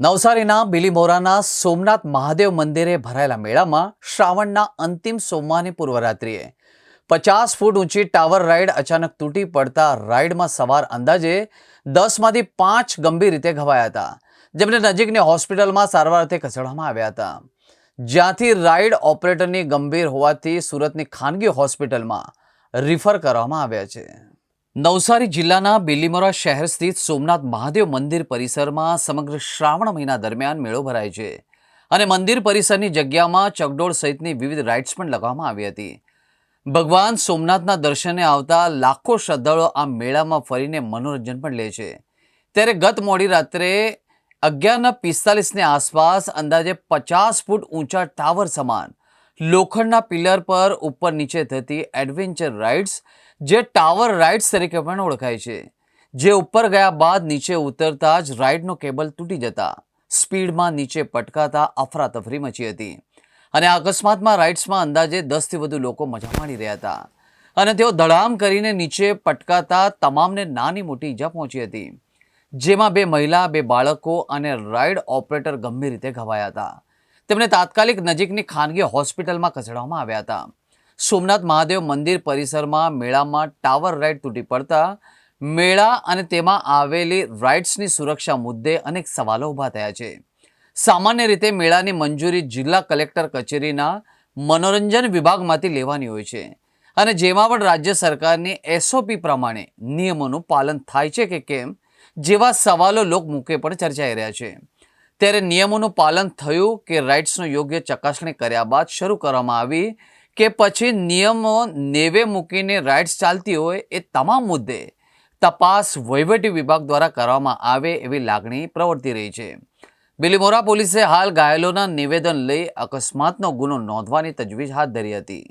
નવસારીના બિલીમોરાના સોમનાથ મહાદેવ મંદિરે ભરાયેલા મેળામાં શ્રાવણના અંતિમ સોમવારની પૂર્વરાત્રિએ 50 ફૂટ ઊંચી ટાવર રાઇડ અચાનક તૂટી પડતા રાઇડમાં સવાર અંદાજે 10માંથી 5 ગંભીર રીતે ઘવાયા હતા, જેમને નજીકની હોસ્પિટલમાં સારવાર અર્થે ખસેડવામાં આવ્યા હતા, જ્યાંથી રાઇડ ઓપરેટરની ગંભીર હોવાથી સુરતની ખાનગી હોસ્પિટલમાં રિફર કરવામાં આવ્યા છે। નવસારી જિલ્લાના બિલીમોરા શહેર સ્થિત સોમનાથ મહાદેવ મંદિર પરિસરમાં સમગ્ર શ્રાવણ મહિના દરમિયાન મેળો ભરાય છે અને મંદિર પરિસરની જગ્યામાં ચકડોળ સહિતની વિવિધ રાઇડ્સ પણ લગાવવામાં આવી હતી। ભગવાન સોમનાથના દર્શને આવતા લાખો શ્રદ્ધાળુઓ આ મેળામાં ફરીને મનોરંજન પણ લે છે। ત્યારે ગત મોડી રાત્રે 11:45ની આસપાસ અંદાજે 50 ફૂટ ઊંચા ટાવર સમાન લોખંડના પિલર પર ઉપર નીચે થતી એડવેન્ચર રાઇડ્સ, જે ટાવર રાઇડ્સ તરીકે પણ ઓળખાય છે, જે ઉપર ગયા બાદ નીચે ઉતરતા જ રાઇડનો કેબલ તૂટી જતા સ્પીડમાં નીચે પટકાતા અફરાતફરી મચી હતી અને આ અકસ્માતમાં રાઇડ્સમાં અંદાજે 10થી વધુ લોકો મજા માણી રહ્યા હતા અને તેઓ ધડામ કરીને નીચે પટકાતા તમામને નાની મોટી ઈજા પહોંચી હતી, જેમાં 2 મહિલા, 2 બાળકો અને રાઇડ ઓપરેટર ગંભીર રીતે ઘવાયા હતા। તેમને તાત્કાલિક નજીકની ખાનગી હોસ્પિટલમાં ખસેડવામાં આવ્યા હતા। સોમનાથ મહાદેવ મંદિર પરિસરમાં મેળામાં ટાવર રાઇડ તૂટી પડતા મેળા અને તેમાં આવેલી રાઇડ્સની સુરક્ષા મુદ્દે અનેક સવાલો ઊભા થયા છે। સામાન્ય રીતે મેળાની મંજૂરી જિલ્લા કલેક્ટર કચેરીના મનોરંજન વિભાગમાંથી લેવાની હોય છે અને જેમાં પણ રાજ્ય સરકારની SOP પ્રમાણે નિયમોનું પાલન થાય છે કે કેમ જેવા સવાલો લોકમુખે પણ ચર્ચાઈ રહ્યા છે। ત્યારે નિયમોનું પાલન થયું કે રાઇડ્સનો યોગ્ય ચકાસણી કર્યા બાદ શરૂ કરવામાં આવી કે પછી નિયમો નેવે મૂકીને રાઇડ્સ ચાલતી હોય, એ તમામ મુદ્દે તપાસ વહીવટી વિભાગ દ્વારા કરવામાં આવે એવી લાગણી પ્રવર્તી રહી છે। બિલીમોરા પોલીસે હાલ ઘાયલોના નિવેદન લઈ અકસ્માતનો ગુનો નોંધવાની તજવીજ હાથ ધરી હતી।